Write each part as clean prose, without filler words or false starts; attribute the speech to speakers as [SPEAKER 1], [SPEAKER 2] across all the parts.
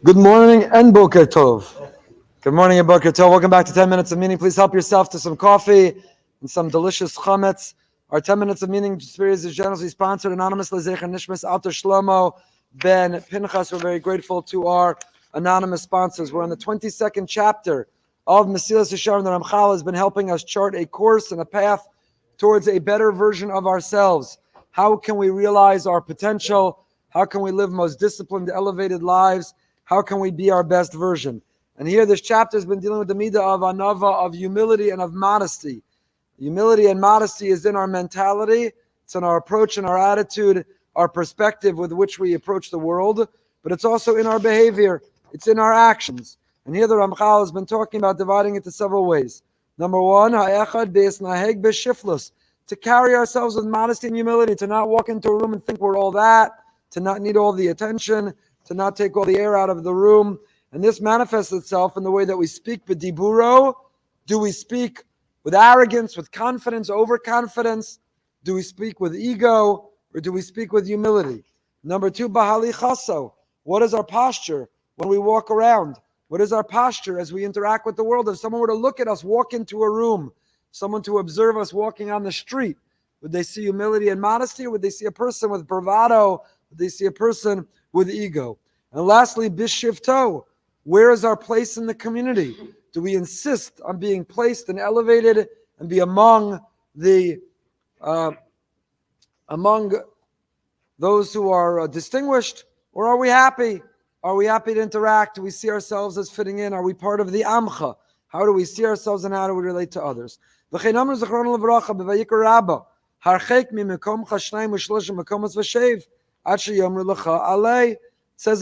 [SPEAKER 1] Good morning and Boker Tov. Good morning and Boker Tov. Welcome back to 10 Minutes of Meaning. Please help yourself to some coffee and some delicious chametz. Our 10 Minutes of Meaning series is generously sponsored anonymously. Zecher Nishmas Alter Shlomo Ben Pinchas. We're very grateful to our anonymous sponsors. We're on the 22nd chapter of Mesillas Yesharim. The Ramchal has been helping us chart a course and a path towards a better version of ourselves. How can we realize our potential? How can we live most disciplined, elevated lives? How can we be our best version? And here this chapter has been dealing with the midah of anava, of humility and of modesty. Humility and modesty is in our mentality. It's in our approach and our attitude, our perspective with which we approach the world. But it's also in our behavior. It's in our actions. And here the Ramchal has been talking about dividing it into several ways. Number one, ha'echad be'esnaheg be'shiflus, to carry ourselves with modesty and humility, to not walk into a room and think we're all that, to not need all the attention, to not take all the air out of the room. And this manifests itself in the way that we speak b'diburo. Do we speak with arrogance, with confidence, overconfidence? Do we speak with ego, or do we speak with humility? Number two, bahali chaso. What is our posture when we walk around? What is our posture as we interact with the world? If someone were to look at us walk into a room, someone to observe us walking on the street, would they see humility and modesty, or would they see a person with bravado? Would they see a person with ego? And lastly, bishivto, where is our place in the community? Do we insist on being placed and elevated and be among those who are distinguished, or are we happy? Are we happy to interact? Do we see ourselves as fitting in? Are we part of the amcha? How do we see ourselves and how do we relate to others? It says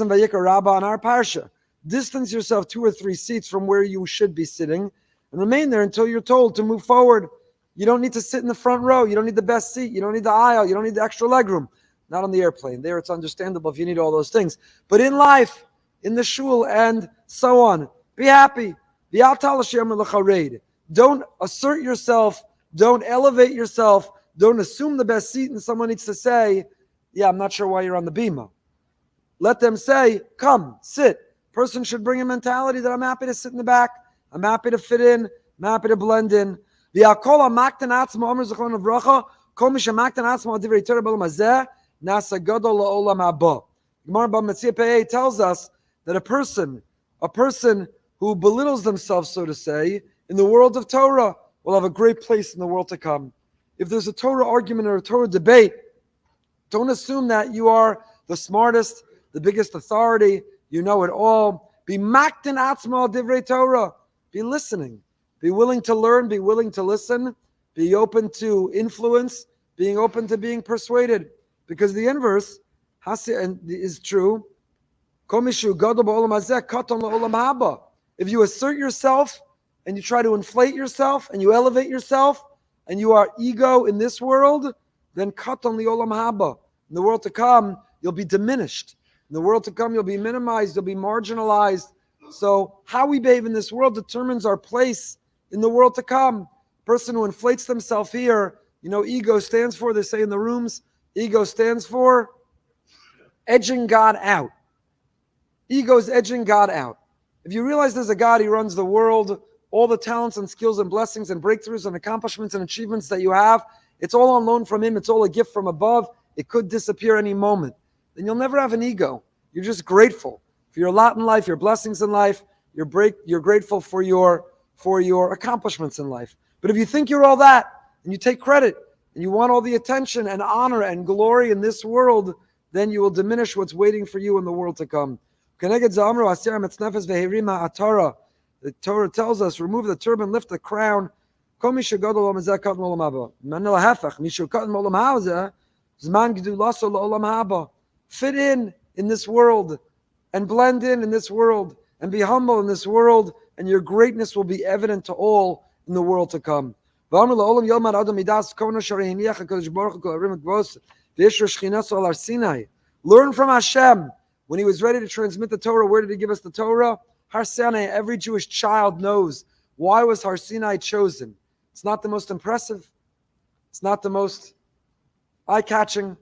[SPEAKER 1] in Vayikra Rabbah on our parsha, distance yourself 2 or 3 seats from where you should be sitting and remain there until you're told to move forward. You don't need to sit in the front row. You don't need the best seat. You don't need the aisle. You don't need the extra legroom. Not on the airplane. There it's understandable if you need all those things. But in life, in the shul and so on, be happy. Don't assert yourself. Don't elevate yourself. Don't assume the best seat and someone needs to say, yeah, I'm not sure why you're on the bima. Let them say, come, sit. Person should bring a mentality that I'm happy to sit in the back. I'm happy to fit in. I'm happy to blend in. Gemara tells us that a person who belittles themselves, so to say, in the world of Torah will have a great place in the world to come. If there's a Torah argument or a Torah debate, don't assume that you are the smartest, the biggest authority, you know it all. Be maktin atzma divrei Torah. Be listening. Be willing to learn. Be willing to listen. Be open to influence. Being open to being persuaded. Because the inverse is true. If you assert yourself and you try to inflate yourself and you elevate yourself and you are ego in this world, then katan li'olam haba. In the world to come, you'll be diminished. In the world to come, you'll be minimized, you'll be marginalized. So how we behave in this world determines our place in the world to come. A person who inflates themselves here, ego stands for, they say in the rooms, ego stands for edging God out. Ego is edging God out. If you realize there's a God, He runs the world, all the talents and skills and blessings and breakthroughs and accomplishments and achievements that you have, it's all on loan from Him. It's all a gift from above. It could disappear any moment. Then you'll never have an ego. You're just grateful for your lot in life, your blessings in life. You're grateful for your accomplishments in life. But if you think you're all that, and you take credit, and you want all the attention and honor and glory in this world, then you will diminish what's waiting for you in the world to come. The Torah tells us, remove the turban, lift the crown. Fit in this world and blend in this world and be humble in this world, and your greatness will be evident to all in the world to come. Learn from Hashem. When He was ready to transmit the Torah, where did He give us the Torah? Har Sinai. Every Jewish child knows why was Har Sinai chosen. It's not the most impressive. It's not the most eye-catching.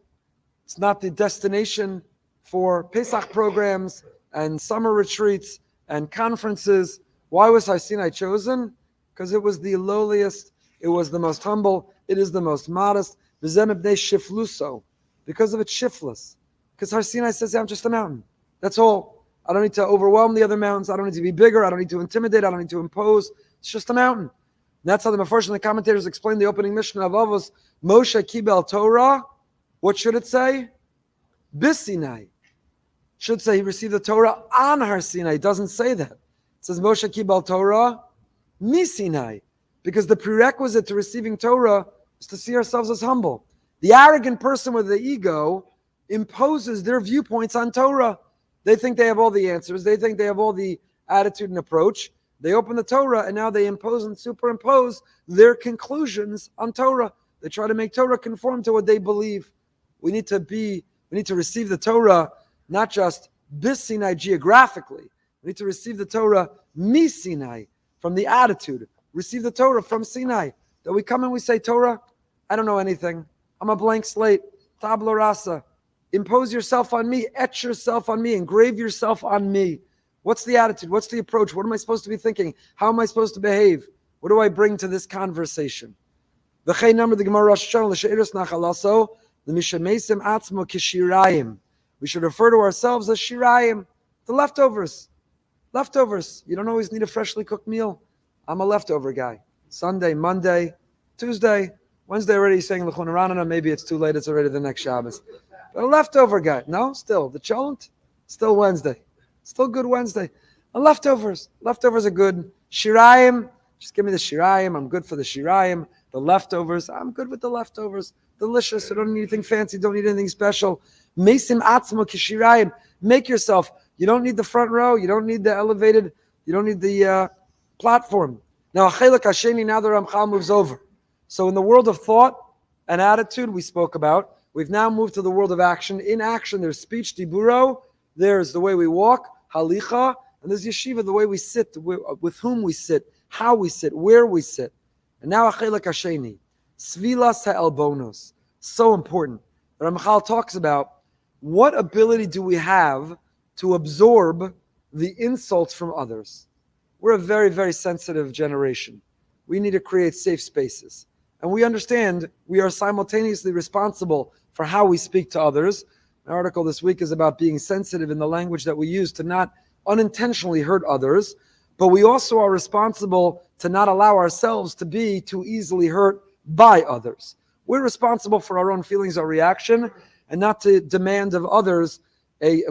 [SPEAKER 1] It's not the destination for Pesach programs and summer retreats and conferences. Why was Har Sinai chosen? Because it was the lowliest, it was the most humble, it is the most modest. Because of its shiftless. Because Har Sinai says, I'm just a mountain. That's all. I don't need to overwhelm the other mountains. I don't need to be bigger. I don't need to intimidate. I don't need to impose. It's just a mountain. And that's how the Mefarshim and the commentators explain the opening mission of Avos. Moshe Kibel Torah. What should it say? Bisinai. Should say he received the Torah on Har Sinai. It doesn't say that. It says Moshe Kibel Torah Misinai. Because the prerequisite to receiving Torah is to see ourselves as humble. The arrogant person with the ego imposes their viewpoints on Torah. They think they have all the answers. They think they have all the attitude and approach. They open the Torah and now they impose and superimpose their conclusions on Torah. They try to make Torah conform to what they believe. We need to receive the Torah not just bis-Sinai geographically. We need to receive the Torah mi-Sinai, from the attitude. Receive the Torah from Sinai. That we come and we say, Torah, I don't know anything. I'm a blank slate. Tabla rasa. Impose yourself on me. Etch yourself on me. Engrave yourself on me. What's the attitude? What's the approach? What am I supposed to be thinking? How am I supposed to behave? What do I bring to this conversation? We should refer to ourselves as shirayim, the leftovers. Leftovers. You don't always need a freshly cooked meal. I'm a leftover guy. Sunday, Monday, Tuesday, Wednesday already saying L'chon Ranana. Maybe it's too late. It's already the next Shabbos. But a leftover guy. No, still. The cholent, still Wednesday. Still good Wednesday. And leftovers. Leftovers are good. Shirayim, just give me the shirayim. I'm good for the shirayim. The leftovers, I'm good with the leftovers. Delicious. I don't need anything fancy. Don't need anything special. Mesim atzmo kishirayim. Make yourself. You don't need the front row. You don't need the elevated. You don't need the platform. Now, Achelak Hasheni, now the Ramchal moves over. So in the world of thought and attitude we spoke about, we've now moved to the world of action. In action, there's speech, diburo. There's the way we walk, halicha. And there's yeshiva, the way we sit, with whom we sit, how we sit, where we sit. And now Achelak Hasheni, Svilas ha'elbonos. So important. The Ramchal talks about what ability do we have to absorb the insults from others. We're a very, very sensitive generation. We need to create safe spaces. And we understand we are simultaneously responsible for how we speak to others. An article this week is about being sensitive in the language that we use to not unintentionally hurt others, but we also are responsible to not allow ourselves to be too easily hurt by others. We're responsible for our own feelings, our reaction, and not to demand of others a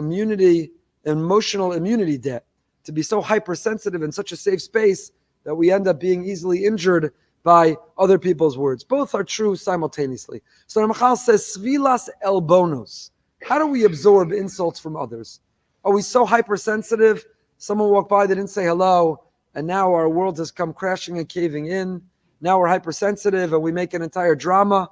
[SPEAKER 1] emotional immunity debt, to be so hypersensitive in such a safe space that we end up being easily injured by other people's words. Both are true simultaneously. So Ramchal says, Svilas elbonos. How do we absorb insults from others? Are we so hypersensitive? Someone walked by, they didn't say hello, and now our world has come crashing and caving in. Now we're hypersensitive and we make an entire drama.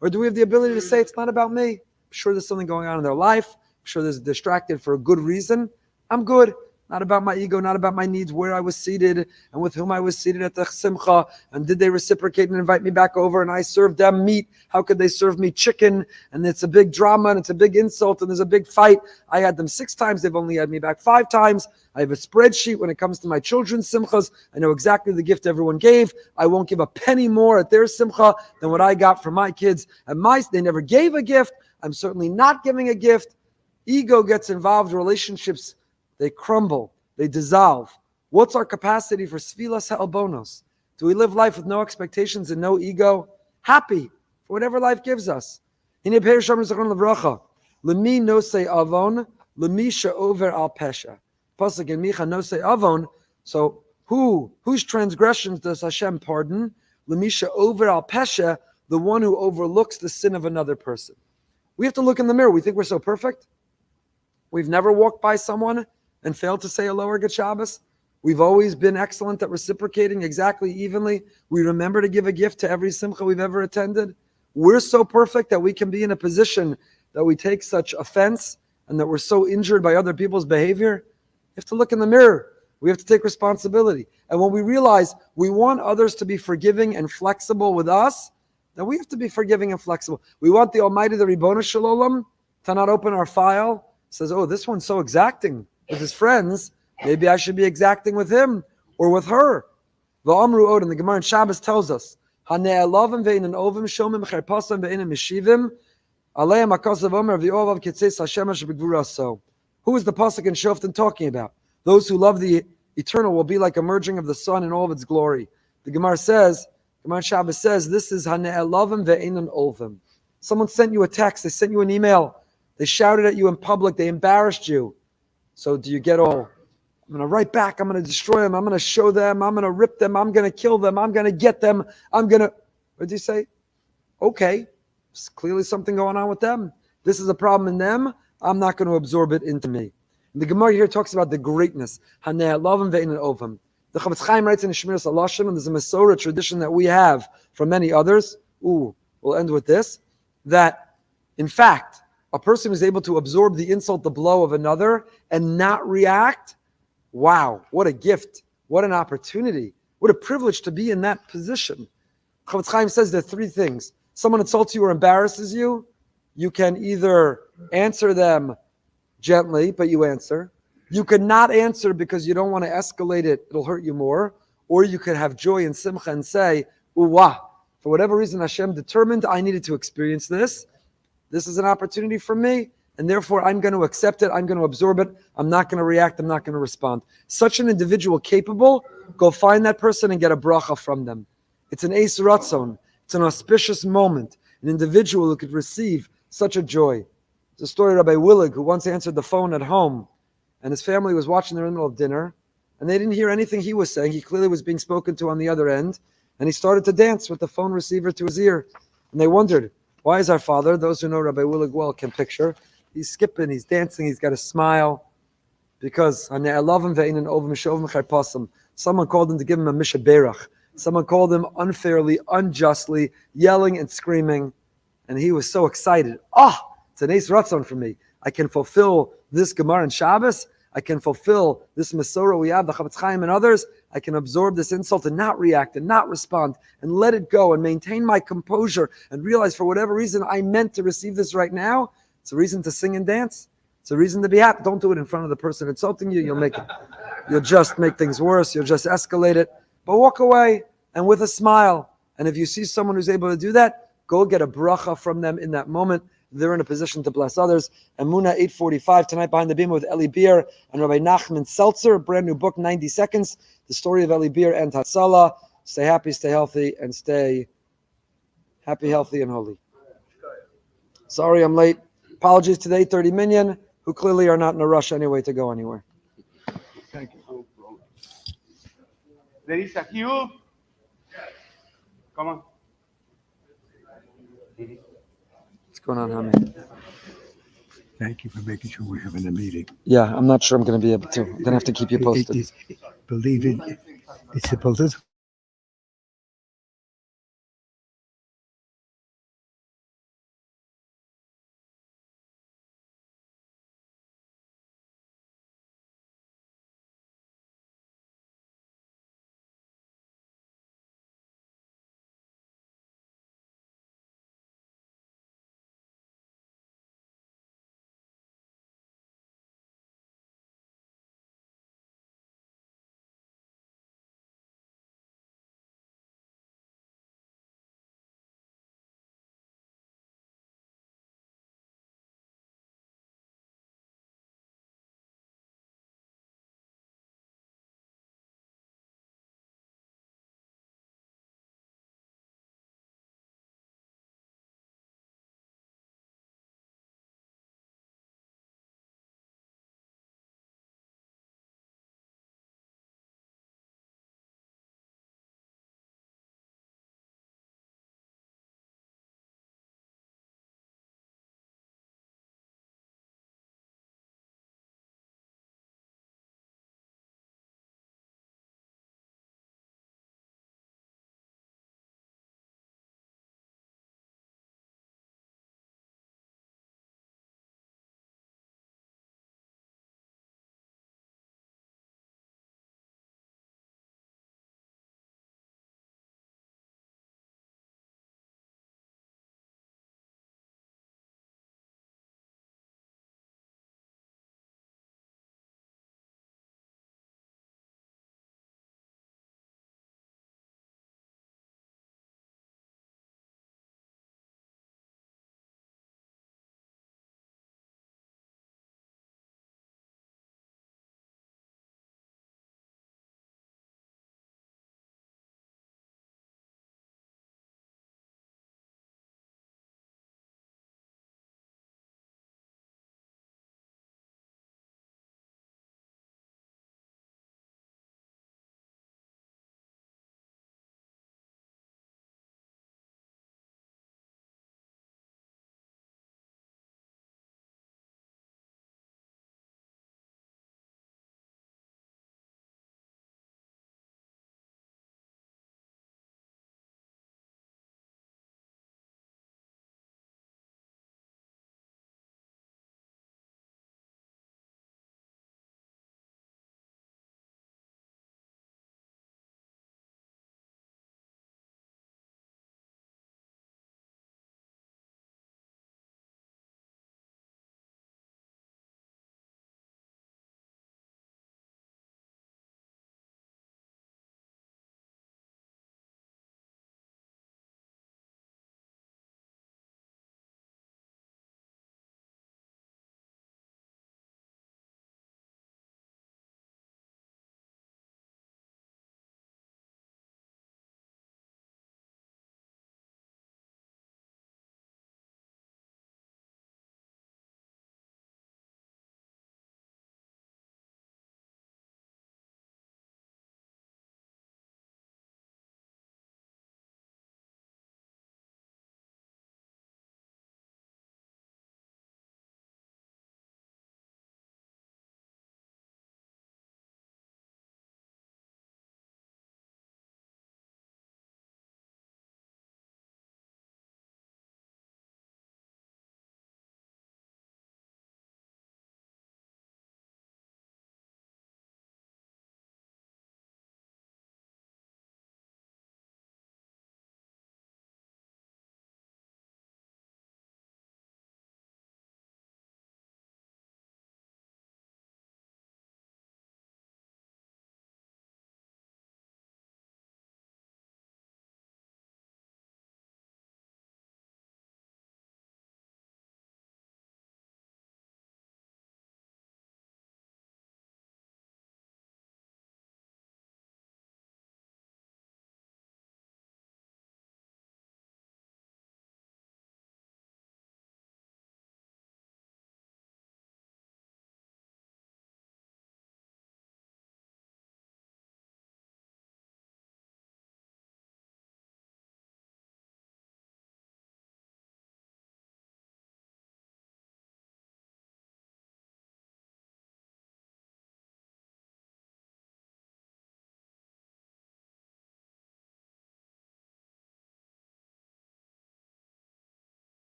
[SPEAKER 1] Or do we have the ability to say, it's not about me? I'm sure there's something going on in their life. I'm sure they're distracted for a good reason. I'm good. Not about my ego, not about my needs, where I was seated and with whom I was seated at the simcha, and did they reciprocate and invite me back over and I served them meat? How could they serve me chicken? And it's a big drama and it's a big insult and there's a big fight. I had them 6 times, they've only had me back 5 times. I have a spreadsheet when it comes to my children's simchas. I know exactly the gift everyone gave. I won't give a penny more at their simcha than what I got from my kids. And they never gave a gift. I'm certainly not giving a gift. Ego gets involved, relationships, they crumble, they dissolve. What's our capacity for svilas ha'albonos? Do we live life with no expectations and no ego? Happy for whatever life gives us. Lemi nosei avon, lemi she'over al pesha. Pasuk in Micha nosei avon. So whose transgressions does Hashem pardon? Lemi she'over al pesha, the one who overlooks the sin of another person. We have to look in the mirror. We think we're so perfect. We've never walked by someone and failed to say hello or good Shabbos. We've always been excellent at reciprocating exactly evenly. We remember to give a gift to every simcha we've ever attended. We're so perfect that we can be in a position that we take such offense and that we're so injured by other people's behavior. We have to look in the mirror. We have to take responsibility. And when we realize we want others to be forgiving and flexible with us, then we have to be forgiving and flexible. We want the Almighty, the Ribono Shel Olam, to not open our file. Says, oh, this one's so exacting. with his friends, maybe I should be exacting with him or with her. V'amru od, and the Gemara in Shabbos tells us, Hane'elavim ve'inin ovim shomim cherpasam ve'inin mishivim aleim akasav omer v'yovav kitzeis Hashem asher b'gvuraso. Who is the pasuk in Shoftim talking about? Those who love the eternal will be like a merging of the sun in all of its glory. The Gemara says, Gemara Shabbos says, this is Hane'elavim ve'inin ovim. Someone sent you a text, they sent you an email, they shouted at you in public, they embarrassed you. So do you get all, I'm going to write back, I'm going to destroy them, I'm going to show them, I'm going to rip them, I'm going to kill them, I'm going to get them, what did you say? Okay, there's clearly something going on with them. This is a problem in them, I'm not going to absorb it into me. And the Gemara here talks about the greatness. Hane'elavim ve'inin ovim. The Chavetz Chaim writes in Shmiras Alashim, and there's a Masorah tradition that we have from many others. We'll end with this. That, in fact, a person who's able to absorb the insult, the blow of another, and not react, wow, what a gift, what an opportunity, what a privilege to be in that position. Chavetz Chaim says there are three things. Someone insults you or embarrasses you, you can either answer them gently, but you answer. You could not answer because you don't want to escalate it, it'll hurt you more. Or you could have joy and simcha and say, uwah, for whatever reason Hashem determined I needed to experience this. This is an opportunity for me, and therefore I'm going to accept it, I'm going to absorb it, I'm not going to react, I'm not going to respond. Such an individual capable, go find that person and get a bracha from them. It's an eis ratzon, it's an auspicious moment, an individual who could receive such a joy. It's a story of Rabbi Willig, who once answered the phone at home, and his family was watching their middle of dinner, and they didn't hear anything he was saying. He clearly was being spoken to on the other end, and he started to dance with the phone receiver to his ear. And they wondered, why is our father, those who know Rabbi Willig well can picture, he's skipping, he's dancing, he's got a smile, because someone called him to give him a mishaberach. Someone called him unfairly, unjustly, yelling and screaming, and he was so excited. It's an eis ratzon for me. I can fulfill this gemara in Shabbos. I can fulfill this Masorah we have, the Chavetz Chaim and others. I can absorb this insult and not react and not respond and let it go and maintain my composure and realize for whatever reason I meant to receive this right now. It's a reason to sing and dance. It's a reason to be happy. Don't do it in front of the person insulting you. You'll just make things worse. You'll just escalate it. But walk away and with a smile. And if you see someone who's able to do that, go get a bracha from them in that moment. They're in a position to bless others. Amuna 8:45 tonight behind the bima with Eli Beer and Rabbi Nachman Seltzer, brand new book, 90 Seconds, the story of Eli Beer and Hatzalah. Stay happy, stay healthy, and stay happy, healthy, and holy. Sorry I'm late. Apologies to the 8:30 minion, who clearly are not in a rush anyway to go anywhere.
[SPEAKER 2] Thank you. There is a cube. Come on.
[SPEAKER 1] What's going on, Hamid?
[SPEAKER 3] Thank you for making sure we're having a meeting.
[SPEAKER 1] Yeah, I'm not sure I'm going to be able to. I'm going to have to keep you posted.
[SPEAKER 3] Believe it, it's a political